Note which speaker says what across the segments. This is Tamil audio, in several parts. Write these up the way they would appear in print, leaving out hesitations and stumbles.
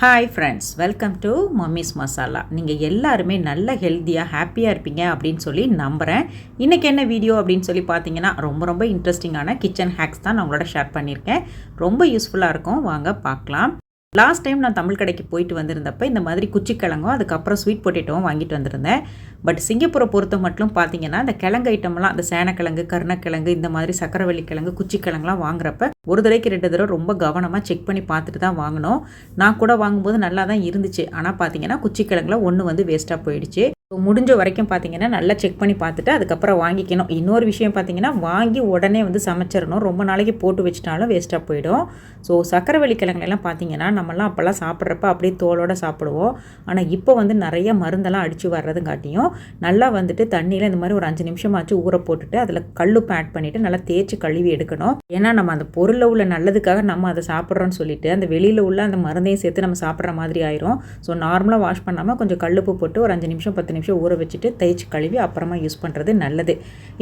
Speaker 1: Hi friends, welcome to mummy's masala. நீங்கள் எல்லாருமே நல்ல ஹெல்த்தியாக ஹாப்பியாக இருப்பீங்க அப்படின்னு சொல்லி நம்புகிறேன். இன்றைக்கி என்ன வீடியோ அப்படின்னு சொல்லி பார்த்தீங்கன்னா ரொம்ப இன்ட்ரெஸ்டிங்கான கிச்சன் ஹேக்ஸ் தான் நான் உங்களோட ஷேர் பண்ணியிருக்கேன். ரொம்ப யூஸ்ஃபுல்லாக இருக்கும், வாங்க பார்க்கலாம். லாஸ்ட் டைம் நான் தமிழ் கடைக்கு போயிட்டு வந்திருந்தப்போ இந்த மாதிரி குச்சிக்கிழங்கும் அதுக்கப்புறம் ஸ்வீட் பொட்டேட்டோவும் வாங்கிட்டு வந்திருந்தேன். பட் சிங்கப்பூரை பொறுத்த மட்டும் பார்த்தீங்கன்னா இந்த கிழங்கு ஐட்டம்லாம், அந்த சேனக்கிழங்கு, கருணக்கிழங்கு, இந்த மாதிரி சக்கரவள்ளி கிழங்கு, குச்சிக்கிழங்குலாம் வாங்குறப்ப ஒரு தடவைக்கு 2 தடவை ரொம்ப கவனமாக செக் பண்ணி பார்த்துட்டு தான் வாங்கினோம். நான் கூட வாங்கும்போது நல்லா தான் இருந்துச்சு. ஆனால் பார்த்தீங்கன்னா குச்சிக்கிழங்குல ஒன்று வந்து வேஸ்ட்டாக போயிடுச்சு. முடிஞ்ச வரைக்கும் பார்த்தீங்கன்னா நல்லா செக் பண்ணி பார்த்துட்டு அதுக்கப்புறம் வாங்கிக்கணும். இன்னொரு விஷயம் பார்த்தீங்கன்னா, வாங்கி உடனே வந்து சமைச்சிடணும். ரொம்ப நாளைக்கு போட்டு வச்சிட்டாலும் வேஸ்ட்டாக போயிடும். ஸோ சக்கரவள்ளி கிழங்குலாம் பார்த்தீங்கன்னா நம்மலாம் அப்போல்லாம் சாப்பிட்றப்ப அப்படியே தோலோடு சாப்பிடுவோம். ஆனால் இப்போ வந்து நிறைய மருந்தெல்லாம் அடித்து வர்றதுங்காட்டியும் நல்லா வந்துட்டு தண்ணியில் இந்த மாதிரி ஒரு 5 நிமிஷமாச்சு ஊற போட்டுட்டு அதில் கல்லுப்பு ஆட் பண்ணிவிட்டு நல்லா தேய்ச்சி கழுவி எடுக்கணும். ஏன்னா நம்ம அந்த பொருளில் உள்ள நல்லதுக்காக நம்ம அதை சாப்பிட்றோன்னு சொல்லிட்டு அந்த வெளியில் உள்ள அந்த மருந்தையும் சேர்த்து நம்ம சாப்பிட்ற மாதிரி ஆயிரும். ஸோ நார்மலாக வாஷ் பண்ணாமல் கொஞ்சம் கல்லுப்பு போட்டு ஒரு 5 நிமிஷம் 10 நிமிஷம் ஊற வச்சுட்டு தேய்ச்சி கழுவி அப்புறமா யூஸ் பண்ணுறது நல்லது.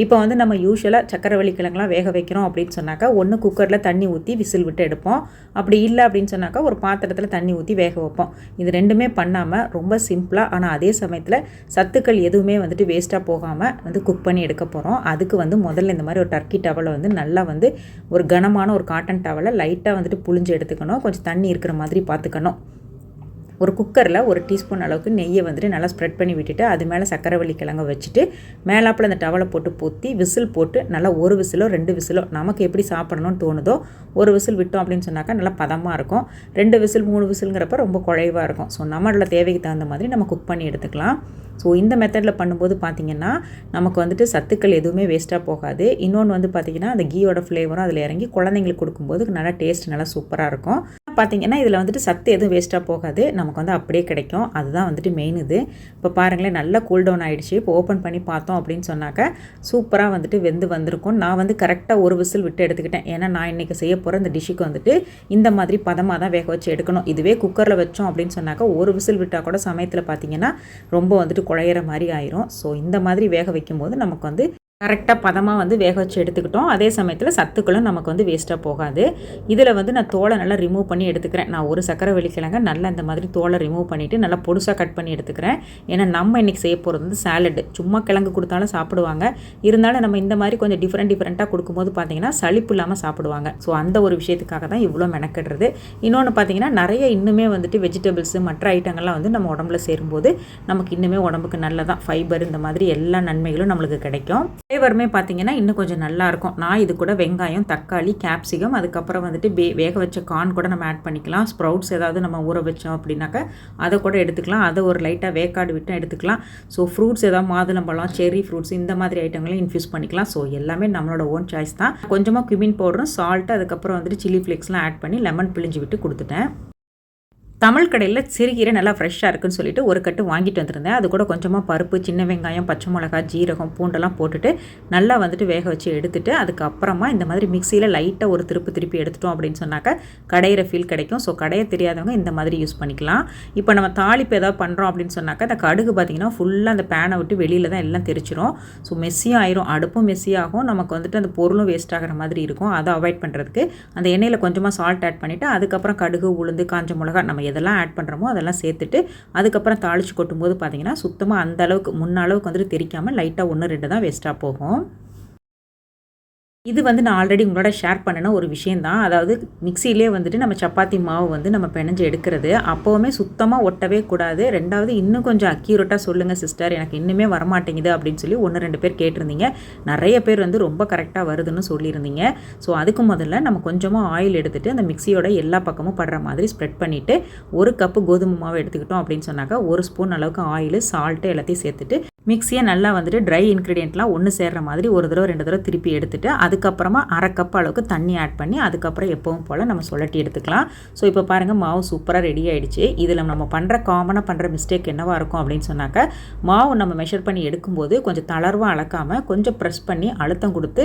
Speaker 1: இப்போ வந்து நம்ம யூஸ்வலாக சக்கரவள்ளி கிழங்குலாம் வேக வைக்கிறோம் அப்படின்னு சொன்னாக்கா ஒன்று குக்கரில் தண்ணி ஊற்றி விசில் விட்டு எடுப்போம். அப்படி இல்லை அப்படின்னு சொன்னாக்கா ஒரு பாத்திரத்தில் தண்ணி ஊற்றி வேக வைப்போம். இது ரெண்டுமே பண்ணாமல் ரொம்ப சிம்பிளாக ஆனால் அதே சமயத்தில் சத்துக்கள் எதுவுமே வந்துட்டு வேஸ்ட்டாக போகாமல் வந்து குக் பண்ணி எடுக்க போகிறோம். அதுக்கு வந்து முதல்ல இந்த மாதிரி ஒரு டர்க்கி டவலை வந்து நல்லா வந்து ஒரு கனமான ஒரு காட்டன் டவலை லைட்டாக வந்துட்டு புழிஞ்சு எடுத்துக்கணும். கொஞ்சம் தண்ணி இருக்கிற மாதிரி பார்த்துக்கணும். ஒரு குக்கரில் 1 டீஸ்பூன் அளவுக்கு நெய்யை வந்துட்டு நல்லா ஸ்ப்ரெட் பண்ணி விட்டுட்டு அது மேலே சக்கரவள்ளி கிழங்க வச்சுட்டு மேலாப்பில் அந்த டவலை போட்டு பொத்தி விசில் போட்டு நல்லா 1 விசிலோ 2 விசிலோ நமக்கு எப்படி சாப்பிடணும்னு தோணுதோ 1 விசில் விட்டோம் அப்படின்னு சொன்னாக்கா நல்லா பதமாக இருக்கும். 2 விசில் 3 விசிலுங்கிறப்ப ரொம்ப குழைவாக இருக்கும். ஸோ நம்மளோட தேவைக்கு தகுந்த மாதிரி நம்ம குக் பண்ணி எடுத்துக்கலாம். ஸோ இந்த மெத்தடில் பண்ணும்போது பார்த்திங்கன்னா நமக்கு வந்துட்டு சத்துக்கள் எதுவுமே வேஸ்ட்டாக போகாது. இன்னொன்று வந்து பார்த்திங்கன்னா அந்த கீயோட ஃப்ளேவரும் அதில் இறங்கி குழந்தைங்களுக்கு கொடுக்கும்போது நல்லா டேஸ்ட் நல்லா சூப்பராக இருக்கும். பார்த்திங்கன்னா இதில் வந்துட்டு சத்து எதுவும் வேஸ்ட்டாக போகாது, நமக்கு வந்து அப்படியே கிடைக்கும். அதுதான் வந்துட்டு மெயின் இது. இப்போ பாருங்களேன், நல்லா கூல் டவுன் ஆகிடுச்சு. இப்போ ஓப்பன் பண்ணி பார்த்தோம் அப்படின்னு சொன்னாக்கா சூப்பராக வந்துட்டு வெந்து வந்திருக்கும். நான் வந்து கரெக்டாக 1 விசில் விட்டு எடுத்துக்கிட்டேன். ஏன்னா நான் இன்றைக்கி செய்ய போகிற இந்த டிஷ்ஷுக்கு வந்துட்டு இந்த மாதிரி பதமாக தான் வேக வச்சு எடுக்கணும். இதுவே குக்கரில் வச்சோம் அப்படின்னு சொன்னாக்கா 1 விசில் விட்டால் கூட சமயத்தில் பார்த்திங்கன்னா ரொம்ப வந்துட்டு குழையிற மாதிரி ஆயிரும். ஸோ இந்த மாதிரி வேக வைக்கும்போது நமக்கு வந்து கரெக்டாக பதமாக வந்து வேக வச்சு எடுத்துக்கிட்டோம். அதே சமயத்தில் சத்துக்களும் நமக்கு வந்து வேஸ்ட்டாக போகாது. இதில் வந்து நான் தோலை நல்லா ரிமூவ் பண்ணி எடுத்துக்கிறேன். நான் ஒரு சக்கரவள்ளி கிழங்க நல்லா இந்த மாதிரி தோலை ரிமூவ் பண்ணிவிட்டு நல்லா பொடுசாக கட் பண்ணி எடுத்துக்கிறேன். ஏன்னா நம்ம இன்றைக்கி செய்ய போகிறது வந்து சாலடு. சும்மா கிழங்கு கொடுத்தாலும் சாப்பிடுவாங்க. இருந்தாலும் நம்ம இந்த மாதிரி கொஞ்சம் டிஃப்ரெண்ட்டாக கொடுக்கும்போது பார்த்திங்கன்னா சளிப்பு இல்லாமல் சாப்பிடுவாங்க. ஸோ அந்த ஒரு விஷயத்துக்காக தான் இவ்வளோ மெனக்கிடுறது. இன்னொன்று பார்த்திங்கன்னா நிறைய இன்னுமே வந்துட்டு வெஜிடபிள்ஸு மற்ற ஐட்டங்கள்லாம் வந்து நம்ம உடம்புல சேரும்போது நமக்கு இன்னுமே உடம்புக்கு நல்லதான். ஃபைபர் இந்த மாதிரி எல்லா நன்மைகளும் நம்மளுக்கு கிடைக்கும். ஃப்ளேவருமே பார்த்திங்கன்னா இன்னும் கொஞ்சம் நல்லாயிருக்கும். நான் இது கூட வெங்காயம், தக்காளி, கேப்சிகம், அதுக்கப்புறம் வந்துட்டு வேக வச்ச கார்ன் கூட நம்ம ஆட் பண்ணிக்கலாம். ஸ்ப்ரவுட்ஸ் ஏதாவது நம்ம ஊற வச்சோம் அப்படின்னாக்கா அதை கூட எடுத்துக்கலாம். அதை ஒரு லைட்டாக வேக்காடு விட்டு எடுத்துக்கலாம். ஸோ ஃப்ரூட்ஸ் ஏதாவது மாதுளம்பழம், செர்ரி ஃப்ரூட்ஸ் இந்த மாதிரி ஐட்டங்களையும் இன்ஃப்யூஸ் பண்ணிக்கலாம். ஸோ எல்லாமே நம்மளோட ஓன் சாய்ஸ் தான். கொஞ்சமாக குமின் பவுடரும் சால்ட்டு அதுக்கப்புறம் வந்துட்டு சில்லி ஃப்ளேக்ஸ்லாம் ஆட் பண்ணி லெமன் பிழிஞ்சு விட்டு கொடுத்துட்டேன். தமிழ் கடையில் சிறுகீரை நல்லா ஃப்ரெஷ்ஷாக இருக்குன்னு சொல்லிட்டு ஒரு கட்டு வாங்கிட்டு வந்திருந்தேன். அது கூட கொஞ்சமாக பருப்பு, சின்ன வெங்காயம், பச்சை மிளகாய், ஜீரகம், பூண்டெல்லாம் போட்டுட்டு நல்லா வந்துட்டு வேக வச்சு எடுத்துட்டு அதுக்கப்புறமா இந்த மாதிரி மிக்சியில் லைட்டாக ஒரு திருப்பி எடுத்துட்டோம் அப்படின்னு சொன்னாக்கா கடையிற ஃபீல் கிடைக்கும். ஸோ கடைய தெரியாதவங்க இந்த மாதிரி யூஸ் பண்ணிக்கலாம். இப்போ நம்ம தாளிப்பு ஏதாவது பண்ணுறோம் அப்படின்னு சொன்னாக்கா அந்த கடுகு பார்த்திங்கன்னா ஃபுல்லாக அந்த பேனை விட்டு வெளியில் தான் எல்லாம் தெரிச்சிரும். ஸோ மெஸ்ஸியாக ஆயிரும், அடுப்பும் மெஸ்ஸியாகும், நமக்கு வந்துட்டு அந்த பொருளும் வேஸ்ட் ஆகிற மாதிரி இருக்கும். அதை அவாய்ட் பண்ணுறதுக்கு அந்த எண்ணெயில் கொஞ்சமாக சால்ட் ஆட் பண்ணிவிட்டு அதுக்கப்புறம் கடுகு, உளுந்து, காஞ்ச மிளகா நம்ம எதெல்லாம் ஆட் பண்ணுறோமோ அதெல்லாம் சேர்த்துட்டு அதுக்கப்புறம் தாளித்து கொட்டும்போது பார்த்திங்கன்னா சுத்தமாக அந்த அளவுக்கு முன்ன அளவுக்கு வந்துட்டு தெரிக்காமல் லைட்டாக 1 2 தான் வேஸ்ட்டாக போகும். இது வந்து நான் ஆல்ரெடி உங்களோட ஷேர் பண்ணின ஒரு விஷயந்தான். அதாவது மிக்சியிலே வந்துட்டு நம்ம சப்பாத்தி மாவு வந்து நம்ம பிணைஞ்சு எடுக்கிறது அப்போவுமே சுத்தமாக ஒட்டவே கூடாது. 2வது இன்னும் கொஞ்சம் அக்யூரேட்டாக சொல்லுங்கள் சிஸ்டர், எனக்கு இன்னுமே வரமாட்டேங்குது அப்படின்னு சொல்லி 1 2 பேர் கேட்டிருந்தீங்க. நிறைய பேர் வந்து ரொம்ப கரெக்டாக வருதுன்னு சொல்லியிருந்தீங்க. ஸோ அதுக்கு முதல்ல நம்ம கொஞ்சமாக ஆயில் எடுத்துகிட்டு அந்த மிக்சியோட எல்லா பக்கமும் படுற மாதிரி ஸ்ப்ரெட் பண்ணிவிட்டு 1 கப்பு கோதுமை மாவு எடுத்துக்கிட்டோம் அப்படின்னு சொன்னாக்கா 1 ஸ்பூன் அளவுக்கு ஆயில், சால்ட்டு எல்லாத்தையும் சேர்த்துட்டு மிக்சியை நல்லா வந்துட்டு ட்ரை இன்க்ரீடியன்ட்லாம் ஒன்று சேர்கிற மாதிரி 1 தடவை 2 தடவை திருப்பி எடுத்துகிட்டு அதுக்கப்புறமா 1/2 கப் அளவுக்கு தண்ணி ஆட் பண்ணி அதுக்கப்புறம் எப்பவும் போல் நம்ம சுழட்டி எடுத்துக்கலாம். ஸோ இப்போ பாருங்கள் மாவு சூப்பராக ரெடி ஆகிடுச்சு. இதில் நம்ம காமனாக பண்ணுற மிஸ்டேக் என்னவாக இருக்கும் அப்படின்னு சொன்னாக்கா மாவு நம்ம மெஷர் பண்ணி எடுக்கும்போது கொஞ்சம் தளர்வாக அளக்காமல் கொஞ்சம் ப்ரெஸ் பண்ணி அழுத்தம் கொடுத்து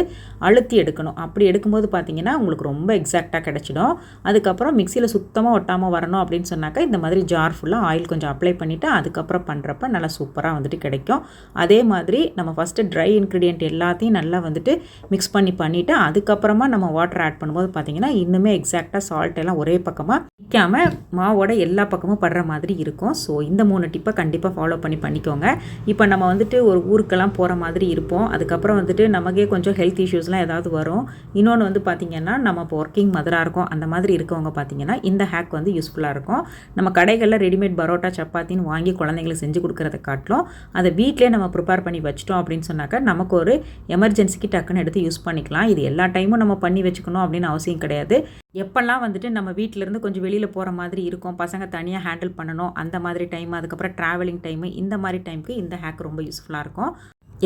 Speaker 1: அழுத்தி எடுக்கணும். அப்படி எடுக்கும்போது பார்த்திங்கன்னா உங்களுக்கு ரொம்ப எக்ஸாக்டாக கிடச்சிடும். அதுக்கப்புறம் மிக்சியில் சுத்தமாக ஒட்டாமல் வரணும் அப்படின்னு சொன்னாக்கா இந்த மாதிரி ஜார் ஃபுல்லாக ஆயில் கொஞ்சம் அப்ளை பண்ணிவிட்டு அதுக்கப்புறம் பண்ணுறப்ப நல்லா சூப்பராக வந்துட்டு கிடைக்கும். அதே மாதிரி நம்ம ஃபஸ்ட்டு ட்ரை இன்க்ரீடியன்ட் எல்லாத்தையும் நல்லா வந்துட்டு மிக்ஸ் பண்ணிவிட்டு அதுக்கப்புறமா நம்ம வாட்டர் ஆட் பண்ணும்போது பார்த்திங்கன்னா இன்னுமே எக்ஸாக்டாக சால்ட் எல்லாம் ஒரே பக்கமாக நிற்காமல் மாவோட எல்லா பக்கமும் படுற மாதிரி இருக்கும். ஸோ இந்த 3 டிப்பை கண்டிப்பாக ஃபாலோ பண்ணிக்கோங்க. இப்போ நம்ம வந்துட்டு ஒரு ஊருக்கெல்லாம் போகிற மாதிரி இருப்போம். அதுக்கப்புறம் வந்துட்டு நமக்கே கொஞ்சம் ஹெல்த் இஷ்யூஸ்லாம் ஏதாவது வரும். இன்னொன்று வந்து பார்த்திங்கன்னா நம்ம இப்போ ஒர்க்கிங் மதராக இருக்கோம், அந்த மாதிரி இருக்கவங்க பார்த்திங்கன்னா இந்த ஹேக் வந்து யூஸ்ஃபுல்லாக இருக்கும். நம்ம கடைகளில் ரெடிமேட் பரோட்டா சப்பாத்தின்னு வாங்கி குழந்தைங்களுக்கு செஞ்சு கொடுக்குறத காட்டிலும் அதை வீட்டிலே நம்ம ப்ரிப்பேர் பண்ணி வச்சிட்டோம் அப்படின்னு சொன்னாக்கா நமக்கு ஒரு எமர்ஜென்சிக்கு டக்குன்னு எடுத்து யூஸ் பண்ணிக்கலாம். இது எல்லா டைமும் நம்ம பண்ணி வச்சுக்கணும் அப்படின்னு அவசியம் கிடையாது. எப்போல்லாம் வந்துட்டு நம்ம வீட்டிலேருந்து கொஞ்சம் வெளியில் போகிற மாதிரி இருக்கும், பசங்க தனியாக ஹேண்டில் பண்ணணும், அந்த மாதிரி டைம், அதுக்கப்புறம் ட்ராவலிங் டைமு, இந்த மாதிரி டைமுக்கு இந்த ஹேக் ரொம்ப யூஸ்ஃபுல்லாக இருக்கும்.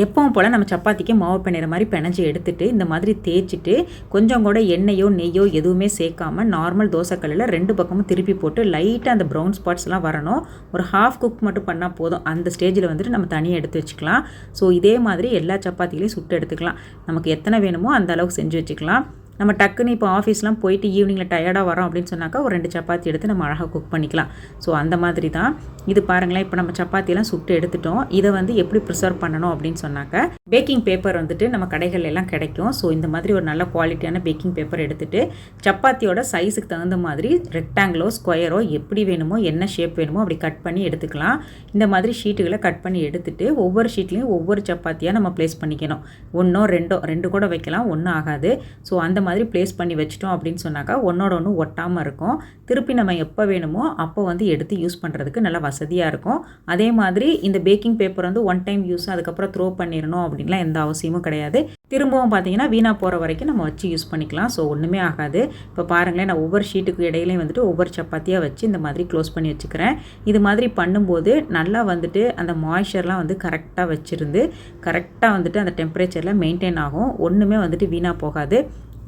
Speaker 1: எப்பவும் போல் நம்ம சப்பாத்திக்கு மாவு பிணைகிற மாதிரி பிணைஞ்சி எடுத்துகிட்டு இந்த மாதிரி தேய்ச்சிட்டு கொஞ்சம் கூட எண்ணெயோ நெய்யோ எதுவுமே சேர்க்காமல் நார்மல் தோசைக்கல்லில் 2 பக்கமும் திருப்பி போட்டு லைட்டாக அந்த ப்ரௌன் ஸ்பாட்ஸ்லாம் வரணும். ஒரு ஹாஃப் குக் மட்டும் பண்ணால் போதும். அந்த ஸ்டேஜில் வந்துட்டு நம்ம தனியாக எடுத்து வச்சுக்கலாம். ஸோ இதே மாதிரி எல்லா சப்பாத்திலையும் சுட்டு எடுத்துக்கலாம். நமக்கு எத்தனை வேணுமோ அந்த அளவுக்கு செஞ்சு வச்சுக்கலாம். நம்ம டக்குன்னு இப்போ ஆஃபீஸ்லாம் போயிட்டு ஈவினிங்கில் டயர்டாக வரோம் அப்படின்னு சொன்னாக்கா ஒரு 2 சப்பாத்தி எடுத்து நம்ம அழகாக குக் பண்ணிக்கலாம். ஸோ அந்த மாதிரி தான் இது பாருங்களேன். இப்போ நம்ம சப்பாத்தியெல்லாம் சுட்டு எடுத்துட்டோம். இதை வந்து எப்படி ப்ரிசர்வ் பண்ணணும் அப்படின்னு சொன்னாக்கா பேக்கிங் பேப்பர் வந்துட்டு நம்ம கடைகள் எல்லாம் கிடைக்கும். ஸோ இந்த மாதிரி ஒரு நல்ல குவாலிட்டியான பேக்கிங் பேப்பர் எடுத்துகிட்டு சப்பாத்தியோட சைஸுக்கு தகுந்த மாதிரி ரெக்டாங்கிளோ ஸ்கொயரோ எப்படி வேணுமோ என்ன ஷேப் வேணுமோ அப்படி கட் பண்ணி எடுத்துக்கலாம். இந்த மாதிரி ஷீட்டுகளை கட் பண்ணி எடுத்துகிட்டு ஒவ்வொரு ஷீட்லேயும் ஒவ்வொரு சப்பாத்தியாக நம்ம ப்ளேஸ் பண்ணிக்கணும். 1 2 கூட வைக்கலாம், ஒன்றும் ஆகாது. ஸோ அந்த மாதிரி ப்ளேஸ் பண்ணி வச்சிட்டோம் அப்படின்னு சொன்னாக்கா ஒன்றோட ஒன்று ஒட்டாமல் இருக்கும். திருப்பி நம்ம எப்போ வேணுமோ அப்போ வந்து எடுத்து யூஸ் பண்ணுறதுக்கு நல்லா வசதியாக இருக்கும். அதே மாதிரி இந்த பேக்கிங் பேப்பர் வந்து 1 டைம் யூஸ், அதுக்கப்புறம் த்ரோ பண்ணிடணும் அப்படின்லாம் எந்த அவசியமும் கிடையாது. திரும்பவும் பார்த்தீங்கன்னா வீணாக போகிற வரைக்கும் நம்ம வச்சு யூஸ் பண்ணிக்கலாம். ஸோ ஒன்றுமே ஆகாது. இப்போ பாருங்களேன், நான் ஒவ்வொரு ஷீட்டுக்கு இடையிலையும் வந்துட்டு ஒவ்வொரு சப்பாத்தியாக வச்சு இந்த மாதிரி க்ளோஸ் பண்ணி வச்சுக்கிறேன். இது மாதிரி பண்ணும்போது நல்லா வந்துட்டு அந்த மாய்ஸ்சர்லாம் வந்து கரெக்டாக வச்சுருந்து கரெக்டாக வந்துட்டு அந்த டெம்பரேச்சரில் மெயின்டைன் ஆகும். ஒன்றுமே வந்துட்டு வீணாக போகாது.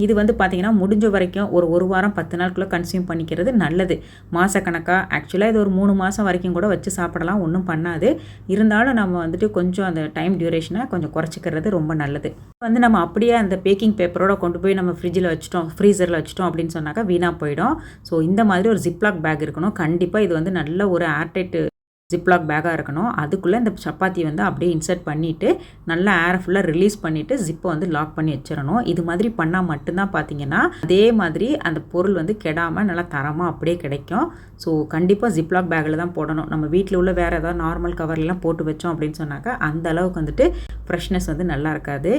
Speaker 1: இது வந்து பார்த்திங்கன்னா முடிஞ்ச வரைக்கும் ஒரு வாரம் 10 நாளுக்குள்ளே கன்சியூம் பண்ணிக்கிறது நல்லது. மாதக்கணக்காக ஆக்சுவலாக இது ஒரு 3 மாதம் வரைக்கும் கூட வச்சு சாப்பிடலாம், ஒன்றும் பண்ணாது. இருந்தாலும் நம்ம வந்துட்டு கொஞ்சம் அந்த டைம் டியூரேஷனை கொஞ்சம் குறைச்சிக்கிறது ரொம்ப நல்லது. வந்து நம்ம அப்படியே அந்த பேக்கிங் பேப்பரோட கொண்டு போய் நம்ம ஃப்ரிட்ஜில் வச்சிட்டோம், ஃப்ரீசரில் வச்சிட்டோம் அப்படின்னு சொன்னாக்கா வீணாக போயிடும். ஸோ இந்த மாதிரி ஒரு ஜிப்லாக் பேக் இருக்கணும். கண்டிப்பாக இது வந்து நல்ல ஒரு ஏர்டைட் ஜிப்லாக் பேக்காக இருக்கணும். அதுக்குள்ளே இந்த சப்பாத்தி வந்து அப்படியே இன்சர்ட் பண்ணிவிட்டு நல்லா ஏரை ஃபுல்லாக ரிலீஸ் பண்ணிவிட்டு ஜிப்பை வந்து லாக் பண்ணி வச்சிடணும். இது மாதிரி பண்ணால் மட்டும்தான் பார்த்தீங்கன்னா அதே மாதிரி அந்த பொருள் வந்து கெடாமல் நல்லா தரமாக அப்படியே கிடைக்கும். ஸோ கண்டிப்பாக ஜிப்லாக் பேக்கில் தான் போடணும். நம்ம வீட்டில் உள்ள வேறு ஏதாவது நார்மல் கவர்லாம் போட்டு வச்சோம் அப்படின்னு சொன்னாக்கா அந்த அளவுக்கு வந்துட்டு ஃப்ரெஷ்னஸ் வந்து நல்லா இருக்காது.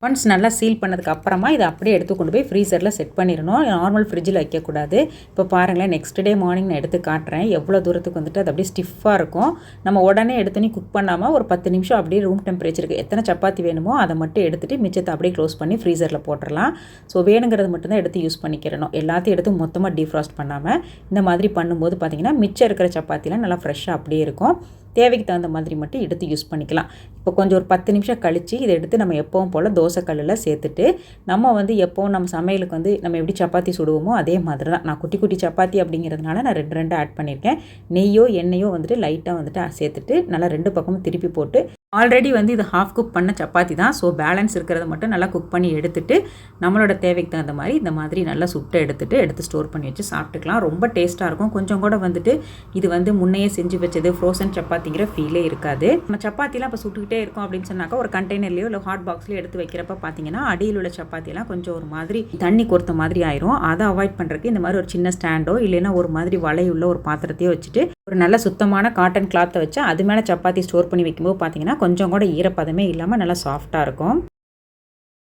Speaker 1: ஒன்ஸ் நல்லா சீல் பண்ணதுக்கு அப்புறமா இதை அப்படியே எடுத்து கொண்டு போய் ஃப்ரீசரில் செட் பண்ணிடணும். நார்மல் ஃப்ரிட்ஜில் வைக்கக்கூடாது. இப்போ பாருங்களேன், நெக்ஸ்ட் டே மார்னிங் நான் எடுத்து காட்டுறேன் எவ்வளோ தூரத்துக்கு வந்துட்டு அது அப்படியே ஸ்டிஃபாக இருக்கும். நம்ம உடனே எடுத்துனே குக் பண்ணாமல் ஒரு 10 நிமிஷம் அப்படியே ரூம் டெம்பரேச்சருக்கு எத்தனை சப்பாத்தி வேணுமோ அதை மட்டும் எடுத்துகிட்டு மிச்சத்தை அப்படியே க்ளோஸ் பண்ணி ஃப்ரீசரில் போட்டுடலாம். ஸோ வேணுங்கிறது மட்டும்தான் எடுத்து யூஸ் பண்ணிக்கிறணும். எல்லாத்தையும் எடுத்து மொத்தமாக டீஃப்ராஸ்ட் பண்ணாமல் இந்த மாதிரி பண்ணும்போது பார்த்திங்கன்னா மிச்சம் இருக்கிற சப்பாத்திலாம் நல்லா ஃப்ரெஷ்ஷாக அப்படியே இருக்கும். தேவைக்கு தகுந்த மாதிரி மட்டும் எடுத்து யூஸ் பண்ணிக்கலாம். இப்போ கொஞ்சம் ஒரு 10 நிமிஷம் கழித்து இதை எடுத்து நம்ம எப்பவும் போல் தோசைக்கல்லில் சேர்த்துட்டு நம்ம வந்து எப்போவும் நம்ம சமையலுக்கு வந்து நம்ம எப்படி சப்பாத்தி சுடுவோமோ அதே மாதிரி தான். நான் குட்டி குட்டி சப்பாத்தி அப்படிங்கிறதுனால நான் 2 ஆட் பண்ணியிருக்கேன். நெய்யோ எண்ணெயோ வந்துட்டு லைட்டாக வந்துட்டு சேர்த்துட்டு நல்லா 2 பக்கமும் திருப்பி போட்டு ஆல்ரெடி வந்து இது ஹாஃப் குக் பண்ண சப்பாத்தி தான். ஸோ பேலன்ஸ் இருக்கிறத மட்டும் நல்லா குக் பண்ணி எடுத்துகிட்டு நம்மளோட தேவைக்கு தகுந்த மாதிரி இந்த மாதிரி நல்லா சுட்டு எடுத்து ஸ்டோர் பண்ணி வச்சு சாப்பிட்டுக்கலாம். ரொம்ப டேஸ்ட்டாக இருக்கும். கொஞ்சம் கூட வந்துட்டு இது வந்து முன்னையே செஞ்சு வச்சது ஃப்ரோசன் சப்பாத்திங்கிற ஃபீலே இருக்காது. நம்ம சப்பாத்திலாம் இப்போ சுட்டுக்கிட்டே இருக்கோம் அப்படின்னு சொன்னாக்கா ஒரு கண்டெய்னர்லையோ இல்லை ஹாட் பாக்ஸ்லையோ எடுத்து வைக்கிறப்ப பார்த்தீங்கன்னா அடியில் உள்ள சப்பாத்திலாம் கொஞ்சம் ஒரு மாதிரி தண்ணி கொடுத்த மாதிரி ஆயிரும். அதை அவாய்ட் பண்ணுறதுக்கு இந்த மாதிரி ஒரு சின்ன ஸ்டாண்டோ இல்லைன்னா ஒரு மாதிரி வலையுள்ள ஒரு பாத்திரத்தையோ வச்சுட்டு ஒரு நல்ல சுத்தமான காட்டன் கிளாத்தை வச்சு அது மேலே சப்பாத்தி ஸ்டோர் பண்ணி வைக்கும்போது பார்த்தீங்கன்னா கொஞ்சம் கூட ஈரப்பதமே இல்லாமல் நல்லா சாஃப்டாக இருக்கும்.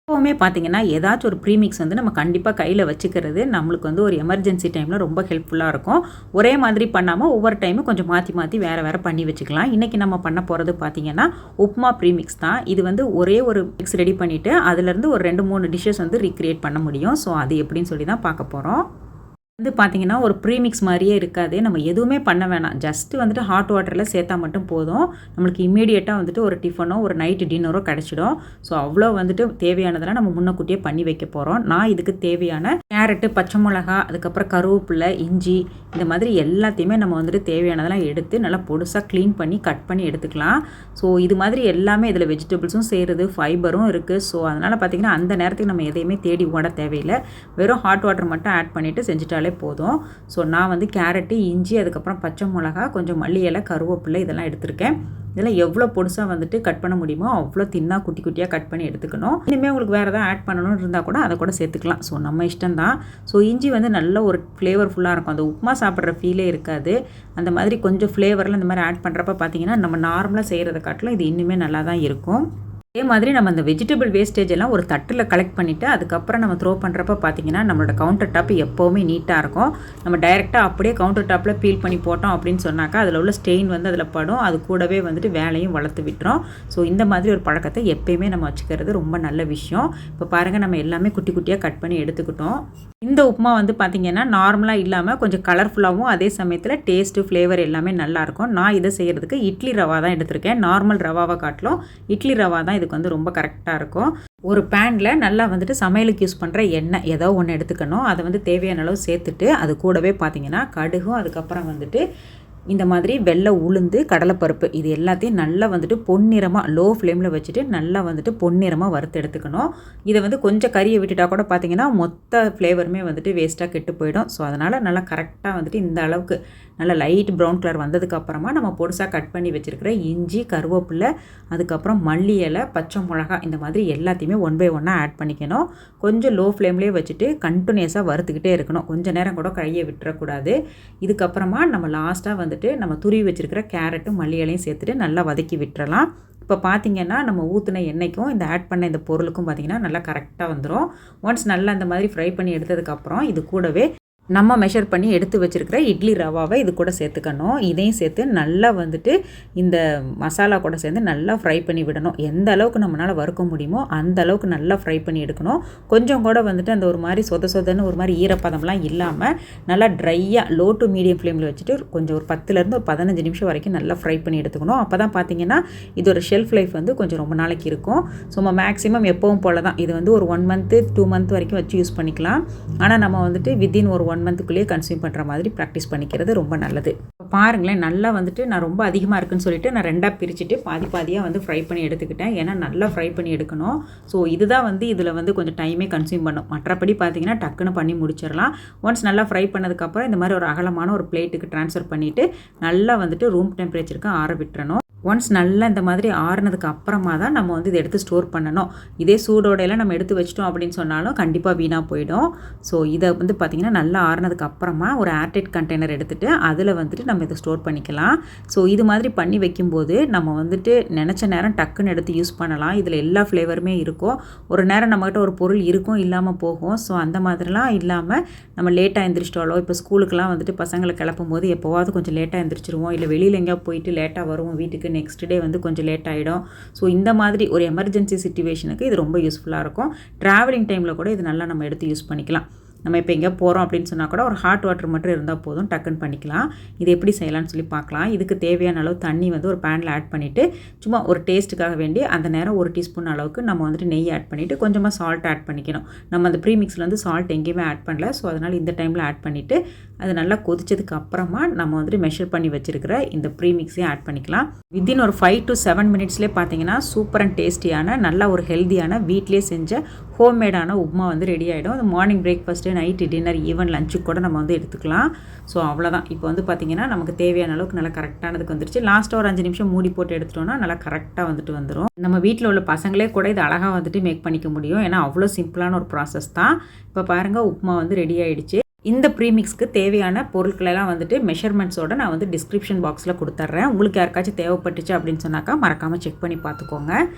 Speaker 1: எப்போவுமே பார்த்தீங்கன்னா ஏதாச்சும் ஒரு ப்ரீமிக்ஸ் வந்து நம்ம கண்டிப்பாக கையில் வச்சுக்கிறது நம்மளுக்கு வந்து ஒரு எமர்ஜென்சி டைமில் ரொம்ப ஹெல்ப்ஃபுல்லாக இருக்கும். ஒரே மாதிரி பண்ணாமல் ஒவ்வொரு டைமும் கொஞ்சம் மாற்றி வேறு பண்ணி வச்சுக்கலாம். இன்றைக்கி நம்ம பண்ண போகிறது பார்த்தீங்கன்னா உப்மா ப்ரீமிக்ஸ் தான். இது வந்து ஒரே ஒரு மிக்ஸ் ரெடி பண்ணிவிட்டு அதுலேருந்து ஒரு 2-3 டிஷ்ஷஸ் வந்து ரீக்ரியேட் பண்ண முடியும். ஸோ அது எப்படின்னு சொல்லி தான் பார்க்க போகிறோம். வந்து பார்த்திங்கன்னா ஒரு ப்ரீமிக்ஸ் மாதிரியே இருக்காது. நம்ம எதுவுமே பண்ண வேணாம். ஜஸ்ட்டு வந்துட்டு ஹாட் வாட்டரில் சேர்த்தா மட்டும் போதும். நம்மளுக்கு இம்மீடியட்டாக வந்துட்டு ஒரு டிஃபனோ ஒரு நைட்டு டின்னரோ கிடச்சிடும். ஸோ அவ்வளோ வந்துட்டு தேவையானதெல்லாம் நம்ம முன்னக்கூட்டியே பண்ணி வைக்க போகிறோம். நான் இதுக்கு தேவையான கேரட்டு, பச்சை மிளகா, அதுக்கப்புறம் கருவேப்பிலை, இஞ்சி இந்த மாதிரி எல்லாத்தையுமே நம்ம வந்துட்டு தேவையானதெல்லாம் எடுத்து நல்லா பொடுசாக க்ளீன் பண்ணி கட் பண்ணி எடுத்துக்கலாம். ஸோ இது மாதிரி எல்லாமே இதில் வெஜிடபிள்ஸும் சேருது, ஃபைபரும் இருக்குது. ஸோ அதனால் பார்த்திங்கன்னா அந்த நேரத்துக்கு நம்ம எதையுமே தேடி ஓட தேவையில்லை. வெறும் ஹாட் வாட்டர் மட்டும் ஆட் பண்ணிவிட்டு செஞ்சுட்டாலே போதும். ஸோ நான் வந்து கேரட்டு, இஞ்சி, அதுக்கப்புறம் பச்சை மிளகா, கொஞ்சம் மல்லி இலை, கருவேப்பிலை இதெல்லாம் எடுத்திருக்கேன். இதெல்லாம் எவ்வளோ பொடுசாக வந்துட்டு கட் பண்ண முடியுமோ அவ்வளோ தின்னாக குட்டி குட்டியாக கட் பண்ணி எடுத்துக்கணும். இனிமேல் உங்களுக்கு வேறு எதாவது ஆட் பண்ணணும்னு இருந்தால் கூட அதை கூட சேர்த்துக்கலாம். ஸோ நம்ம இஷ்டம் தான். ஸோ இஞ்சி வந்து நல்ல ஒரு ஃப்ளேவர்ஃபுல்லாக இருக்கும். அந்த உப்புமா சாப்பிட்ற ஃபீலே இருக்காது. அந்த மாதிரி கொஞ்சம் ஃப்ளேவரில் இந்த மாதிரி ஆட் பண்ணுறப்ப பார்த்தீங்கன்னா நம்ம நார்மலாக செய்கிறத காட்டிலும் இது இன்னுமே நல்லா தான் இருக்கும். அதே மாதிரி நம்ம அந்த வெஜிடபிள் வேஸ்டேஜ் எல்லாம் ஒரு தட்டில் கலெக்ட் பண்ணிவிட்டு அதுக்கப்புறம் நம்ம த்ரோ பண்ணுறப்ப பார்த்தீங்கன்னா நம்மளோட கவுண்டர் டாப் எப்போவுமே நீட்டாக இருக்கும். நம்ம டைரெக்டாக அப்படியே கவுண்டர் டாப்பில் பீல் பண்ணி போட்டோம் அப்படின்னு சொன்னாக்கா அதில் உள்ள ஸ்டெயின் வந்து அதில் படும். அது கூடவே வந்துட்டு வேலையும் வளர்த்து விட்டுரும். ஸோ இந்த மாதிரி ஒரு பழக்கத்தை எப்பயுமே நம்ம வச்சுக்கிறது ரொம்ப நல்ல விஷயம். இப்போ பாருங்கள், நம்ம எல்லாமே குட்டி குட்டியாக கட் பண்ணி எடுத்துக்கிட்டோம். இந்த உப்புமா வந்து பார்த்திங்கன்னா நார்மலாக இல்லாமல் கொஞ்சம் கலர்ஃபுல்லாகவும் அதே சமயத்தில் டேஸ்ட்டு ஃப்ளேவர் எல்லாமே நல்லாயிருக்கும். நான் இதை செய்கிறதுக்கு இட்லி ரவா தான் எடுத்திருக்கேன். நார்மல் ரவாவை காட்டிலும் இட்லி ரவா தான் இதுக்கு வந்து ரொம்ப கரெக்டாக இருக்கும். ஒரு பேனில் நல்லா வந்துட்டு சமையலுக்கு யூஸ் பண்ணுற எண்ணெய் ஏதோ ஒன்று எடுத்துக்கணும். அதை வந்து தேவையான அளவு சேர்த்துட்டு அது கூடவே பார்த்திங்கன்னா கடுகும் அதுக்கப்புறம் வந்துட்டு இந்த மாதிரி வெள்ளை உளுந்து கடலைப்பருப்பு இது எல்லாத்தையும் நல்லா வந்துட்டு பொன்னிறமாக லோ ஃப்ளேமில் வச்சுட்டு நல்லா வந்துட்டு பொன்னிறமாக வறுத்து எடுத்துக்கணும். இதை வந்து கொஞ்சம் கறியை விட்டுட்டா கூட பார்த்திங்கன்னா மொத்த ஃப்ளேவருமே வந்துட்டு வேஸ்ட்டாக கெட்டு போயிடும். ஸோ அதனால் நல்லா கரெக்டாக வந்துட்டு இந்த அளவுக்கு நல்லா லைட் ப்ரௌன் கலர் வந்ததுக்கப்புறமா நம்ம பொடிசாக கட் பண்ணி வச்சுருக்கிற இஞ்சி கருவேப்பிலை அதுக்கப்புறம் மல்லி இலை பச்சை மிளகாய் இந்த மாதிரி எல்லாத்தையுமே ஒன் பை ஒன்னாக ஆட் பண்ணிக்கணும். கொஞ்சம் லோ ஃப்ளேம்லேயே வச்சுட்டு கண்டினியூஸாக வறுத்துக்கிட்டே இருக்கணும். கொஞ்சம் நேரம் கூட கையை விட்டுறக்கூடாது. இதுக்கப்புறமா நம்ம லாஸ்ட்டாக வந்துட்டு நம்ம துருவி வச்சுருக்கிற கேரட்டும் மல்லி இலையும் சேர்த்துட்டு நல்லா வதக்கி விட்டுறலாம். இப்போ பார்த்திங்கன்னா நம்ம ஊற்றின எண்ணெய்க்கும் இந்த ஆட் பண்ண இந்த பொருளுக்கும் பார்த்திங்கன்னா நல்லா கரெக்டாக வந்துடும். ஒன்ஸ் நல்லா இந்த மாதிரி ஃப்ரை பண்ணி எடுத்ததுக்கப்புறம் இது கூடவே நம்ம மெஷர் பண்ணி எடுத்து வச்சுருக்கிற இட்லி ரவாவை இது கூட சேர்த்துக்கணும். இதையும் சேர்த்து நல்லா வந்துட்டு இந்த மசாலா கூட சேர்ந்து நல்லா ஃப்ரை பண்ணி விடணும். எந்த அளவுக்கு நம்மளால் வறுக்க முடியுமோ அந்த அளவுக்கு நல்லா ஃப்ரை பண்ணி எடுக்கணும். கொஞ்சம் கூட வந்துட்டு அந்த ஒரு மாதிரி சொதன்னு ஒரு மாதிரி ஈரப்பதம்லாம் இல்லாமல் நல்லா ட்ரையாக லோ டு மீடியம் ஃப்ளேமில் வச்சுட்டு கொஞ்சம் ஒரு 10லேருந்து ஒரு 15 நிமிஷம் வரைக்கும் நல்லா ஃப்ரை பண்ணி எடுத்துக்கணும். அப்போ தான் பார்த்திங்கன்னா இதோட ஷெல்ஃப் லைஃப் வந்து கொஞ்சம் ரொம்ப நாளைக்கு இருக்கும். ஸோ நம்ம மேக்ஸிமம் எப்பவும் போல் தான் இது வந்து ஒரு 1 மந்த்து 2 மந்த் வரைக்கும் வச்சு யூஸ் பண்ணிக்கலாம். ஆனால் நம்ம வந்துட்டு வித்தின் ஒரு 1 மந்த்துக்குள்ளேயே கன்சியூம் பண்ணுற மாதிரி ப்ராக்டிஸ் பண்ணிக்கிறது ரொம்ப நல்லது. பாருங்களேன், நல்லா வந்துட்டு நான் ரொம்ப அதிகமாக இருக்குன்னு சொல்லிட்டு நான் 2ஆக பிரிச்சுட்டு பாதியாக வந்து ஃப்ரை பண்ணி எடுத்துக்கிட்டேன். ஏன்னா நல்லா ஃப்ரை பண்ணி எடுக்கணும். ஸோ இதுதான் வந்து இதில் வந்து கொஞ்சம் டைமே கன்சியூம் பண்ணும். மற்றபடி பார்த்திங்கன்னா டக்குன்னு பண்ணி முடிச்சிடலாம். ஒன்ஸ் நல்லா ஃப்ரை பண்ணதுக்கப்புறம் இந்த மாதிரி ஒரு அகலமான ஒரு பிளேட்டுக்கு ட்ரான்ஸ்ஃபர் பண்ணிவிட்டு நல்லா வந்துட்டு ரூம் டெம்பரேச்சருக்கு ஆற விட்டுறணும். ஒன்ஸ் நல்லா இந்த மாதிரி ஆறுனதுக்கு அப்புறமா தான் நம்ம வந்து இதை எடுத்து ஸ்டோர் பண்ணணும். இதே சூடோடையெல்லாம் நம்ம எடுத்து வச்சிட்டோம் அப்படின்னு சொன்னாலும் கண்டிப்பாக வீணாக போயிடும். ஸோ இதை வந்து பார்த்திங்கன்னா நல்லா ஆறுனதுக்கு அப்புறமா ஒரு ஏர்டைட் கண்டெய்னர் எடுத்துகிட்டு அதில் வந்துட்டு நம்ம இதை ஸ்டோர் பண்ணிக்கலாம். ஸோ இது மாதிரி பண்ணி வைக்கும்போது நம்ம வந்துட்டு நினச்ச நேரம் டக்குன்னு எடுத்து யூஸ் பண்ணலாம். இதில் எல்லா ஃப்ளேவருமே இருக்கும். ஒரு நேரம் நம்மகிட்ட ஒரு பொருள் இருக்கும் இல்லாமல் போகும். ஸோ அந்த மாதிரிலாம் இல்லாமல் நம்ம லேட்டாக எழுந்திரிச்சிட்டாலோ இப்போ ஸ்கூலுக்கெலாம் வந்துட்டு பசங்களை கிளப்பும் போது எப்போவாவது கொஞ்சம் லேட்டாக எழுந்திரிச்சிருவோம். இல்லை வெளியில் எங்கேயா போயிட்டு லேட்டாக வருவோம் வீட்டுக்கு, நெக்ஸ்ட் டே வந்து கொஞ்சம் லேட் ஆகிடும். ஸோ இந்த மாதிரி ஒரு எமர்ஜென்சி சிச்சுவேஷனுக்கு இது ரொம்ப யூஸ்ஃபுல்லாக இருக்கும். ட்ராவலிங் டைமில் கூட இது நல்லா நம்ம எடுத்து யூஸ் பண்ணிக்கலாம். நம்ம இப்போ எங்கே போகிறோம் அப்படின்னு சொன்னால் கூட ஒரு ஹாட் வாட்டர் மட்டும் இருந்தால் போதும், டக்குன்னு பண்ணிக்கலாம். இது எப்படி செய்யலாம்னு சொல்லி பார்க்கலாம். இதுக்கு தேவையான அளவு தண்ணி வந்து ஒரு பேனில் ஆட் பண்ணிவிட்டு சும்மா ஒரு டேஸ்ட்டுக்காக வேண்டி அந்த நேரம் 1 டீஸ்பூன் அளவுக்கு நம்ம வந்துட்டு நெய் ஆட் பண்ணிவிட்டு கொஞ்சமாக சால்ட் ஆட் பண்ணிக்கணும். நம்ம அந்த ப்ரீமிக்ஸில் வந்து சால்ட் எங்கேயுமே ஆட் பண்ணல. ஸோ அதனால் இந்த டைமில் ஆட் பண்ணிவிட்டு அது நல்லா கொதிச்சதுக்கு அப்புறமா நம்ம வந்துட்டு மெஷர் பண்ணி வச்சுருக்கிற இந்த ப்ரீமிக்ஸையும் ஆட் பண்ணிக்கலாம். வித்தின் ஒரு 5 to 7 மினிட்ஸ்லேயே பார்த்தீங்கன்னா சூப்பர் அண்ட் டேஸ்டியான நல்லா ஒரு ஹெல்த்தியான வீட்லேயே செஞ்ச ஹோம்மேடான உப்புமா வந்து ரெடி ஆகிடும். அது morning breakfast, night dinner, even லஞ்சுக்கு கூட நம்ம வந்து எடுத்துக்கலாம். ஸோ அவ்வளோதான். இப்போ வந்து பார்த்திங்கன்னா நமக்கு தேவையான அளவுக்கு நல்லா கரெக்டானதுக்கு வந்துருச்சு. லாஸ்ட்டாக ஒரு 5 நிமிஷம் மூடி போட்டு எடுத்துட்டோம்னா நல்லா கரெக்டாக வந்துட்டு வந்துடும். நம்ம வீட்டில் உள்ள பசங்களே கூட இது அழகாக வந்துட்டு மேக் பண்ணிக்க முடியும். ஏன்னா அவ்வளோ சிம்பிளான ஒரு ப்ராசஸ் தான். இப்போ பாருங்கள், உப்புமா வந்து ரெடி ஆகிடுச்சு. இந்த ப்ரீமிக்ஸ்க்கு தேவையான பொருட்களெல்லாம் வந்துட்டு மெஷர்மெண்ட்ஸோடு நான் வந்து டிஸ்கிரிப்ஷன் பாக்ஸில் கொடுத்துட்றேன். உங்களுக்கு யாருக்காச்சும் தேவைப்பட்டுச்சு அப்படின்னு சொன்னாக்கா மறக்காமல் செக் பண்ணி பார்த்துக்கோங்க.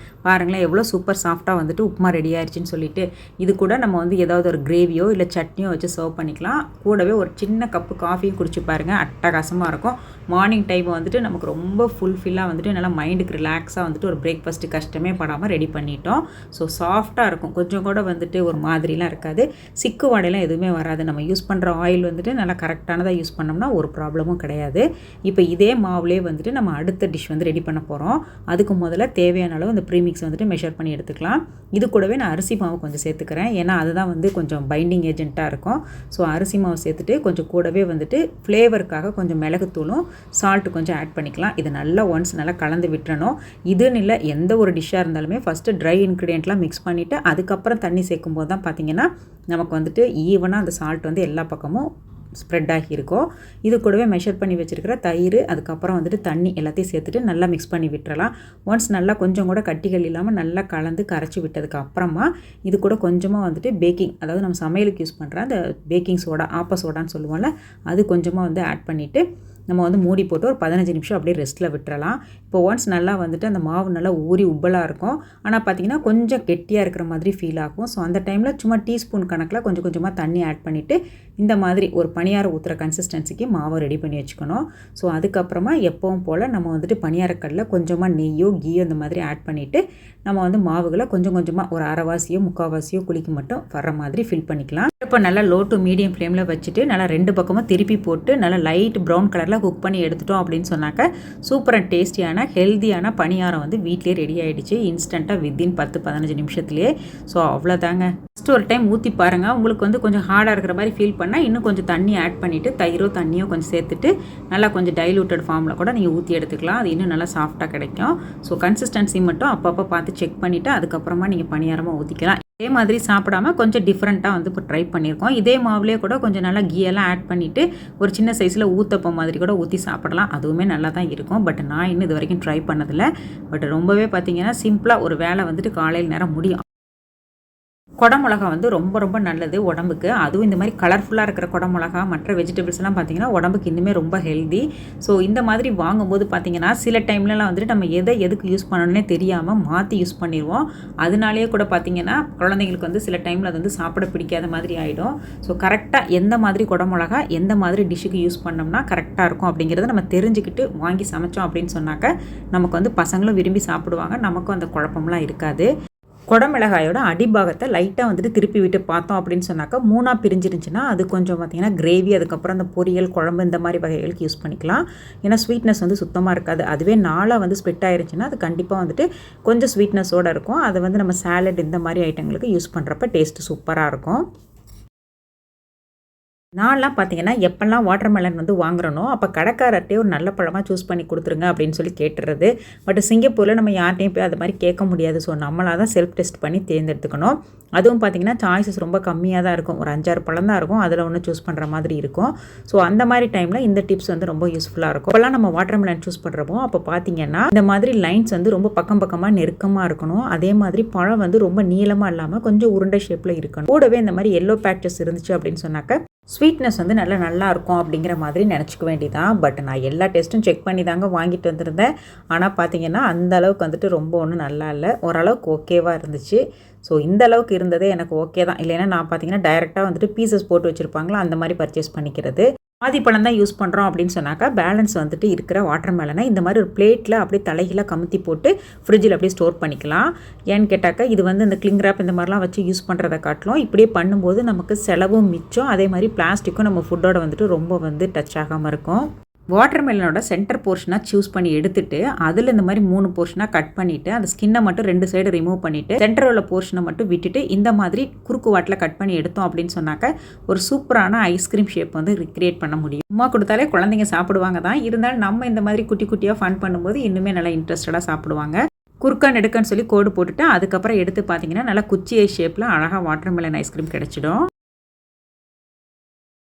Speaker 1: பாருங்களேன், எவ்வளோ சூப்பர் சாஃப்டாக வந்துட்டு உப்புமா ரெடி ஆயிடுச்சுன்னு சொல்லிட்டு. இது கூட நம்ம வந்து ஏதாவது ஒரு கிரேவியோ இல்லை சட்னியோ வச்சு சர்வ் பண்ணிக்கலாம். கூடவே ஒரு சின்ன கப்பு காஃபியும் குடிச்சு பாருங்கள், அட்டகாசமாக இருக்கும். மார்னிங் டைம் வந்துட்டு நமக்கு ரொம்ப ஃபுல்ஃபில்லாக வந்துட்டு நல்லா மைண்டுக்கு ரிலாக்ஸாக வந்துட்டு ஒரு பிரேக்ஃபாஸ்ட்டு கஷ்டமே படாமல் ரெடி பண்ணிட்டோம். ஸோ சாஃப்டாக இருக்கும், கொஞ்சம் கூட வந்துட்டு ஒரு மாதிரிலாம் இருக்காது. சிக்கு வாடையெல்லாம் எதுவுமே வராது. நம்ம யூஸ் பண்ணுற ஆயில் வந்துட்டு நல்லா கரெக்டானதாக யூஸ் பண்ணோம்னா ஒரு ப்ராப்ளமும் கிடையாது. இப்போ இதே மாவுலேயே வந்துட்டு நம்ம அடுத்த டிஷ் வந்து ரெடி பண்ண போகிறோம். அதுக்கு முதல்ல தேவையான அளவு இந்த ப்ரீமிக்ஸ் வந்துட்டு மெஷர் பண்ணி எடுத்துக்கலாம். இது கூடவே நான் அரிசி மாவு கொஞ்சம் சேர்த்துக்கிறேன். ஏன்னா அதுதான் வந்து கொஞ்சம் பைண்டிங் ஏஜென்ட்டாக இருக்கும். ஸோ அரிசி மாவு சேர்த்துட்டு கொஞ்சம் கூடவே வந்துட்டு ஃப்ளேவருக்காக கொஞ்சம் மிளகுத்தூளும் சால்ட்டு கொஞ்சம் ஆட் பண்ணிக்கலாம். இது நல்லா ஒன்ஸ் நல்லா கலந்து விட்டுறணும். இதுன்னு இல்லை, எந்த ஒரு டிஷ்ஷாக இருந்தாலுமே ஃபஸ்ட்டு ட்ரை இன்க்ரீடியண்ட்லாம் மிக்ஸ் பண்ணிவிட்டு அதுக்கப்புறம் தண்ணி சேர்க்கும் போது தான் பார்த்திங்கன்னா நமக்கு வந்துட்டு ஈவனாக அந்த சால்ட் வந்து எல்லா பக்கமும் ஸ்ப்ரெட் ஆகியிருக்கோ. இது கூடவே மெஷர் பண்ணி வச்சுருக்கிற தயிர், அதுக்கப்புறம் வந்துட்டு தண்ணி எல்லாத்தையும் சேர்த்துட்டு நல்லா மிக்ஸ் பண்ணி விட்டுறலாம். ஒன்ஸ் நல்லா கொஞ்சம் கூட கட்டிகள் இல்லாமல் நல்லா கலந்து கரைச்சி விட்டதுக்கு அப்புறமா இது கூட கொஞ்சமாக வந்துட்டு பேக்கிங், அதாவது நம்ம சமையலுக்கு யூஸ் பண்ணுற அந்த பேக்கிங் சோடா, ஆப்ப சோடான்னு சொல்லுவோம்ல, அது கொஞ்சமாக வந்து ஆட் பண்ணிவிட்டு நம்ம வந்து மூடி போட்டு ஒரு 15 நிமிஷம் அப்படியே ரெஸ்ட்டில் விட்டுறலாம். இப்போ ஒன்ஸ் நல்லா வந்துட்டு அந்த மாவு நல்லா ஊறி உப்பலாக இருக்கும். ஆனால் பார்த்திங்கன்னா கொஞ்சம் கெட்டியாக இருக்கிற மாதிரி ஃபீல் ஆகும். ஸோ அந்த டைமில் சும்மா டீஸ்பூன் கணக்கில் கொஞ்சம் கொஞ்சமாக தண்ணி ஆட் பண்ணிவிட்டு இந்த மாதிரி ஒரு பணியாரம் ஊற்றுற கன்சிஸ்டன்சிக்கு மாவை ரெடி பண்ணி வச்சுக்கணும். ஸோ அதுக்கப்புறமா எப்பவும் போல் நம்ம வந்துட்டு பணியாரக்கல்லில் கொஞ்சமாக நெய்யோ கீயோ இந்த மாதிரி ஆட் பண்ணிவிட்டு நம்ம வந்து மாவுகளை கொஞ்சம் கொஞ்சமாக ஒரு அரைவாசியோ முக்கால்வாசியோ குழிக்கு மட்டும் வர மாதிரி ஃபில் பண்ணிக்கலாம். இப்போ நல்லா லோ டு மீடியம் ஃப்ளேமில் வச்சுட்டு நல்லா 2 பக்கமும் திருப்பி போட்டு நல்லா லைட் ப்ரௌன் கலரில் குக் பண்ணி எடுத்துட்டோம் அப்படின்னு சொன்னாக்க சூப்பர் அண்ட் டேஸ்டியான ஹெல்த்தியான பணியாரம் வந்து வீட்டிலே ரெடி ஆகிடுச்சு. இன்ஸ்டண்ட்டாக வித்தின் 10-15 நிமிஷத்துலேயே. ஸோ அவ்வளோதாங்க. ஃபஸ்ட்டு ஒரு டைம் ஊற்றி பாருங்கள். உங்களுக்கு வந்து கொஞ்சம் ஹார்டாக இருக்கிற மாதிரி ஃபீல் பண்ணால் இன்னும் கொஞ்சம் தண்ணி ஆட் பண்ணிவிட்டு தயிரோ தண்ணியோ கொஞ்சம் சேர்த்துட்டு நல்லா கொஞ்சம் டைலூட்டட் ஃபார்மில் கூட நீங்கள் ஊற்றி எடுத்துக்கலாம். அது இன்னும் நல்லா சாஃப்டாக கிடைக்கும். ஸோ கன்சிஸ்டன்சி மட்டும் அப்பப்போ பார்த்து செக் பண்ணிவிட்டு அதுக்கப்புறமா நீங்கள் பணியாரமாக ஊற்றிக்கலாம். இதே மாதிரி சாப்பிடாமல் கொஞ்சம் டிஃப்ரெண்ட்டாக வந்து இப்போ ட்ரை பண்ணியிருக்கோம். இதே மாவுலேயே கூட கொஞ்சம் நல்லா கீயெல்லாம் ஆட் பண்ணிவிட்டு ஒரு சின்ன சைஸில் ஊத்தப்பம் மாதிரி கூட ஊற்றி சாப்பிடலாம். அதுவுமே நல்லா தான் இருக்கும். பட் நான் இன்னும் இது வரைக்கும் ட்ரை பண்ணதில்லை. பட் ரொம்பவே பார்த்திங்கன்னா சிம்பிளாக ஒரு வேலை வந்துட்டு காலையில் நேரம் முடியும். குடமிளகா வந்து ரொம்ப ரொம்ப நல்லது உடம்புக்கு. அதுவும் இந்த மாதிரி கலர்ஃபுல்லாக இருக்கிற குடமிளகா, மற்ற வெஜிடபிள்ஸ்லாம் பார்த்திங்கன்னா உடம்புக்கு இன்னுமே ரொம்ப ஹெல்தி. ஸோ இந்த மாதிரி வாங்கும்போது பார்த்திங்கன்னா சில டைம்லலாம் வந்துட்டு நம்ம எதுக்கு யூஸ் பண்ணணுன்னே தெரியாமல் மாற்றி யூஸ் பண்ணிடுவோம். அதனாலேயே கூட பார்த்திங்கன்னா குழந்தைங்களுக்கு வந்து சில டைமில் அது வந்து சாப்பிட பிடிக்காத மாதிரி ஆகிடும். ஸோ கரெக்டாக எந்த மாதிரி குடமிளகா எந்த மாதிரி டிஷ்ஷுக்கு யூஸ் பண்ணோம்னா கரெக்டாக இருக்கும் அப்படிங்கிறத நம்ம தெரிஞ்சுக்கிட்டு வாங்கி சமைச்சோம் அப்படின்னு சொன்னாக்க நமக்கு வந்து பசங்களும் விரும்பி சாப்பிடுவாங்க. நமக்கும் அந்த குழப்பம்லாம் இருக்காது. குடமிளகாயோட அடிபாகத்தை லைட்டாக வந்துட்டு திருப்பி விட்டு பார்த்தோம் அப்படின்னு சொன்னாக்கா 3ஆக பிரிஞ்சிருந்துச்சுன்னா அது கொஞ்சம் பார்த்திங்கன்னா கிரேவி, அதுக்கப்புறம் அந்த பொரியல், குழம்பு இந்த மாதிரி வகைகளுக்கு யூஸ் பண்ணிக்கலாம். ஏன்னா ஸ்வீட்னஸ் வந்து சுத்தமாக இருக்காது. அதுவே 4ஆக வந்து ஸ்ப்ளிட் ஆயிருச்சுன்னா அது கண்டிப்பாக வந்துட்டு கொஞ்சம் ஸ்வீட்னஸோடு இருக்கும். அதை வந்து நம்ம சாலட் இந்த மாதிரி ஐட்டங்களுக்கு யூஸ் பண்ணுறப்ப டேஸ்ட்டு சூப்பராக இருக்கும். நான்லாம் பார்த்தீங்கன்னா எப்போல்லாம் வாட்டர்மெலன் வந்து வாங்குறனோ அப்போ கடைக்காரர்கிட்டே ஒரு நல்ல பழமாக சூஸ் பண்ணி கொடுத்துருங்க அப்படின்னு சொல்லி கேட்டுறது. பட் சிங்கப்பூரில் நம்ம யார்ட்டையும் போய் அது மாதிரி கேட்க முடியாது. ஸோ நம்மளாக தான் செல்ஃப் டெஸ்ட் பண்ணி தேர்ந்தெடுத்துக்கணும். அதுவும் பார்த்திங்கன்னா சாய்ஸஸ் ரொம்ப கம்மியாக தான் இருக்கும். ஒரு 5-6 பழம் தான் இருக்கும். அதில் ஒன்று சூஸ் பண்ணுற மாதிரி இருக்கும். ஸோ அந்த மாதிரி டைமில் இந்த டிப்ஸ் வந்து ரொம்ப யூஸ்ஃபுல்லாக இருக்கும். இப்போல்லாம் நம்ம வாட்டர்மெலன் சூஸ் பண்ணுறப்போ அப்போ பார்த்தீங்கன்னா இந்த மாதிரி லைன்ஸ் வந்து ரொம்ப பக்கமாக நெருக்கமாக இருக்கணும். அதே மாதிரி பழம் வந்து ரொம்ப நீளமாக இல்லாமல் கொஞ்சம் உருண்டை ஷேப்பில் இருக்கணும். கூடவே இந்த மாதிரி எல்லோ பேட்சஸ் இருந்துச்சு அப்படின்னு சொன்னாக்க ஸ்வீட்னஸ் வந்து நல்லா இருக்கும் அப்படிங்கிற மாதிரி நினச்சிக்க வேண்டியதான். பட் நான் எல்லா டெஸ்ட்டும் செக் பண்ணி தாங்க வாங்கிட்டு வந்திருந்தேன். ஆனால் பார்த்தீங்கன்னா அந்த அளவுக்கு வந்துட்டு ரொம்ப ஒன்றும் நல்லா இல்லை. ஓரளவுக்கு ஓகேவாக இருந்துச்சு. ஸோ இந்த அளவுக்கு இருந்ததே எனக்கு ஓகே தான். இல்லைன்னா நான் பார்த்தீங்கன்னா டைரெக்டாக வந்துட்டு பீசஸ் போட்டு வச்சுருப்பாங்களா அந்த மாதிரி பர்ச்சேஸ் பண்ணிக்கிறது. பாதி பழம் தான் யூஸ் பண்ணுறோம் அப்படின்னு சொன்னாக்கா பேலன்ஸ் வந்துட்டு இருக்கிற வாட்டர்மெலனை இந்த மாதிரி ஒரு பிளேட்டில் அப்படியே தலைகீழாக கமுத்தி போட்டு ஃப்ரிட்ஜில் அப்படியே ஸ்டோர் பண்ணிக்கலாம். ஏன்னு கேட்டாக்கா இது வந்து இந்த கிளிங் ராப் இந்த மாதிரிலாம் வச்சு யூஸ் பண்ணுறதை காட்டிலும் இப்படியே பண்ணும்போது நமக்கு செலவும் மிச்சம். அதே மாதிரி பிளாஸ்டிக்கும் நம்ம ஃபுட்டோட வந்துட்டு ரொம்ப வந்து டச் ஆகாமல் இருக்கும். வாட்டர்மெலனோட சென்டர் போர்ஷனாக சூஸ் பண்ணி எடுத்துட்டு அதில் இந்த மாதிரி 3 போர்ஷனாக கட் பண்ணிவிட்டு அந்த ஸ்கின்னை மட்டும் 2 சைடு ரிமூவ் பண்ணிவிட்டு சென்டர் உள்ள போர்ஷனை மட்டும் விட்டுட்டு இந்த மாதிரி குறுக்கு வாட்டில் கட் பண்ணி எடுத்தோம் அப்படின்னு சொன்னாக்க ஒரு சூப்பரான ஐஸ்கிரீம் ஷேப் வந்து ரிக்ரியேட் பண்ண முடியும். அம்மா கொடுத்தாலே குழந்தைங்க சாப்பிடுவாங்க தான். இருந்தாலும் நம்ம இந்த மாதிரி குட்டி குட்டியாக ஃபன் பண்ணும்போது இன்னுமே நல்லா இன்ட்ரெஸ்டடாக சாப்பிடுவாங்க. குறுக்கா நெடுக்கன்னு சொல்லி கோடு போட்டுட்டு அதுக்கப்புறம் எடுத்து பார்த்தீங்கன்னா நல்லா குச்சி ஷேப்பில் அழகாக வாட்டர்மெலன் ஐஸ்கிரீம் கிடைச்சிடும்.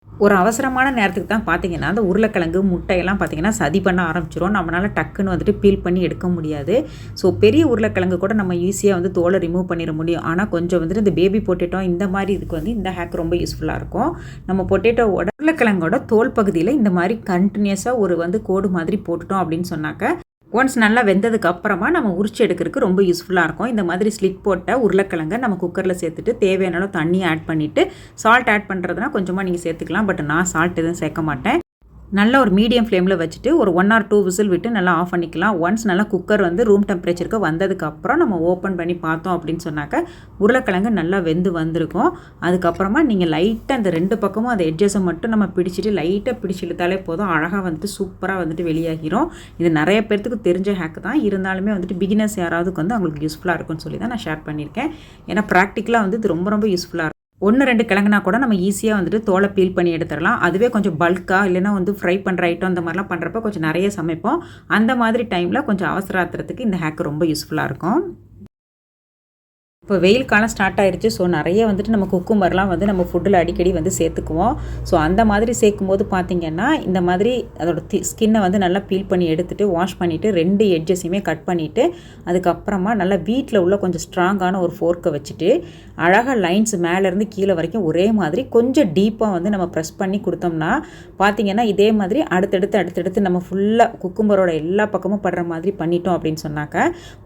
Speaker 1: ஒரு அவசரமான நேரத்துக்கு தான் பார்த்தீங்கன்னா அந்த உருளைக்கிழங்கு முட்டையெல்லாம் பார்த்தீங்கன்னா சதி பண்ண ஆரம்பிச்சிடும். நம்மளால் டக்குன்னு வந்துட்டு பீல் பண்ணி எடுக்க முடியாது. ஸோ பெரிய உருளைக்கிழங்கு கூட நம்ம ஈஸியாக வந்து தோலை ரிமூவ் பண்ணிட முடியும். ஆனால் கொஞ்சம் வந்துட்டு இந்த பேபி பொட்டேட்டோ இந்த மாதிரி இதுக்கு வந்து இந்த ஹேக் ரொம்ப யூஸ்ஃபுல்லாக இருக்கும். நம்ம பொட்டேட்டோவோட உருளைக்கிழங்கோட தோல் பகுதியில் இந்த மாதிரி கண்டினியூஸாக ஒரு வந்து கோடு மாதிரி போட்டுட்டோம் அப்படின்னு சொன்னாக்க ஒன்ஸ் நல்லா வெந்ததுக்கு அப்புறமா நம்ம உரிச்சு எடுக்கிறதுக்கு ரொம்ப யூஸ்ஃபுல்லாக இருக்கும். இந்த மாதிரி ஸ்லிட் போட்ட உருளைக்கிழங்கை நம்ம குக்கரில் சேர்த்துட்டு தேவையான அளவு தண்ணி ஆட் பண்ணிவிட்டு சால்ட் ஆட் பண்ணுறதுனா கொஞ்சமாக நீங்கள் சேர்த்துக்கலாம். பட் நான் சால்ட் எதுவும் சேர்க்க மாட்டேன். நல்ல ஒரு மீடியம் ஃப்ளேமில் வச்சுட்டு ஒரு 1 or 2 விசில் விட்டு நல்லா ஆஃப் பண்ணிக்கலாம். ஒன்ஸ் நல்லா குக்கர் வந்து ரூம் டெம்பரேச்சருக்கு வந்ததுக்கப்புறம் நம்ம ஓப்பன் பண்ணி பார்த்தோம் அப்படின்னு சொன்னாக்க உருளைக்கிழங்கு நல்லா வெந்து வந்திருக்கும். அதுக்கப்புறமா நீங்கள் லைட்டாக அந்த 2 பக்கமும் அந்த எட்ஜஸை மட்டும் நம்ம பிடிச்சிட்டு லைட்டாக பிடிச்சி இழுத்தாலே போதும். அழகாக வந்துட்டு சூப்பராக வந்துட்டு வெளியாகிரும். இது நிறைய பேர்த்துக்கு தெரிஞ்ச ஹேக் தான். இருந்தாலுமே வந்துட்டு பிகினர்ஸ் யாராவதுக்கு வந்து அவங்களுக்கு யூஸ்ஃபுல்லாக இருக்கும்னு சொல்லி தான் நான் ஷேர் பண்ணியிருக்கேன். ஏன்னா ப்ராக்டிக்கலாக வந்து இது ரொம்ப ரொம்ப யூஸ்ஃபுல்லாக இருக்கும். 1-2 கிழங்குனா கூட நம்ம ஈஸியாக வந்துட்டு தோலை பீல் பண்ணி எடுத்துடலாம். அதுவே கொஞ்சம் பல்காக இல்லைன்னா வந்து ஃப்ரை பண்ணுற ஐட்டம் அந்த மாதிரிலாம் பண்ணுறப்ப கொஞ்சம் நிறைய சமைப்போம். அந்த மாதிரி டைமில் கொஞ்சம் அவசர ஆத்திரத்துக்கு இந்த ஹேக் ரொம்ப யூஸ்ஃபுல்லாக இருக்கும். இப்போ வெயில் காலம் ஸ்டார்ட் ஆயிடுச்சு. ஸோ நிறைய வந்துட்டு நம்ம குக்கும்பர்லாம் வந்து நம்ம ஃபுட்டில் அடிக்கடி வந்து சேர்த்துக்குவோம். ஸோ அந்த மாதிரி சேர்க்கும்போது பார்த்திங்கன்னா இந்த மாதிரி அதோட ஸ்கின்னை வந்து நல்லா பீல் பண்ணி எடுத்துகிட்டு வாஷ் பண்ணிவிட்டு 2 எட்ஜஸையுமே கட் பண்ணிவிட்டு அதுக்கப்புறமா நல்லா வீட்டில் உள்ள கொஞ்சம் ஸ்ட்ராங்கான ஒரு ஃபோர்க்கை வச்சுட்டு அழகாக லைன்ஸ் மேலேருந்து கீழே வரைக்கும் ஒரே மாதிரி கொஞ்சம் டீப்பாக வந்து நம்ம ப்ரெஸ் பண்ணி கொடுத்தோம்னா பார்த்திங்கன்னா இதே மாதிரி அடுத்தடுத்து நம்ம ஃபுல்லாக குக்கும்பரோட எல்லா பக்கமும் படுற மாதிரி பண்ணிட்டோம் அப்படின்னு சொன்னாக்க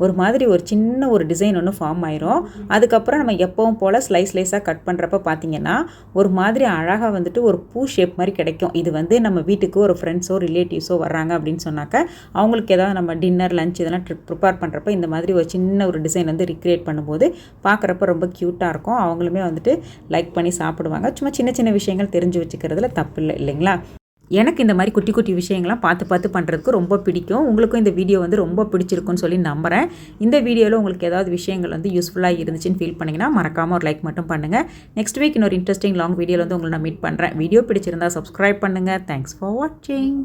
Speaker 1: ஒரு மாதிரி ஒரு சின்ன ஒரு டிசைன் ஒன்று ஃபார்ம் ஆயிரும். அதுக்கப்புறம் நம்ம எப்பவும் போல் ஸ்லைஸாக கட் பண்ணுறப்ப பார்த்திங்கன்னா ஒரு மாதிரி அழகாக வந்துட்டு ஒரு பூ ஷேப் மாதிரி கிடைக்கும். இது வந்து நம்ம வீட்டுக்கு ஒரு ஃப்ரெண்ட்ஸோ ரிலேட்டிவ்ஸோ வர்றாங்க அப்படின்னு சொன்னாக்க அவங்களுக்கு ஏதாவது நம்ம டின்னர் லஞ்ச் இதெல்லாம் ப்ரிப்பேர் பண்ணுறப்ப இந்த மாதிரி ஒரு சின்ன ஒரு டிசைன் வந்து ரிக்ரியேட் பண்ணும்போது பார்க்குறப்ப ரொம்ப க்யூட்டாக இருக்கும். அவங்களுமே வந்துட்டு லைக் பண்ணி சாப்பிடுவாங்க. சும்மா சின்ன விஷயங்கள் தெரிஞ்சு வச்சுக்கிறதுல தப்பு இல்லை இல்லைங்களா? எனக்கு இந்த மாதிரி குட்டி விஷயங்கள்லாம் பார்த்து பண்ணுறதுக்கு ரொம்ப பிடிக்கும். உங்களுக்கும் இந்த வீடியோ வந்து ரொம்ப பிடிச்சிருக்குன்னு சொல்லி நம்புகிறேன். இந்த வீடியோவில் உங்களுக்கு ஏதாவது விஷயங்கள் வந்து யூஸ்ஃபுல்லாக இருந்துச்சுன்னு ஃபீல் பண்ணிங்கன்னா மறக்காமல் ஒரு லைக் மட்டும் பண்ணுங்கள். நெக்ஸ்ட் வீக் இன்னொரு இன்ட்ரெஸ்டிங் லாங் வீடியோவில் வந்து உங்களை நான் மீட் பண்ணுறேன். வீடியோ பிடிச்சிருந்தா சப்ஸ்கிரைப் பண்ணுங்கள். தேங்க்ஸ் ஃபார் வாட்சிங்.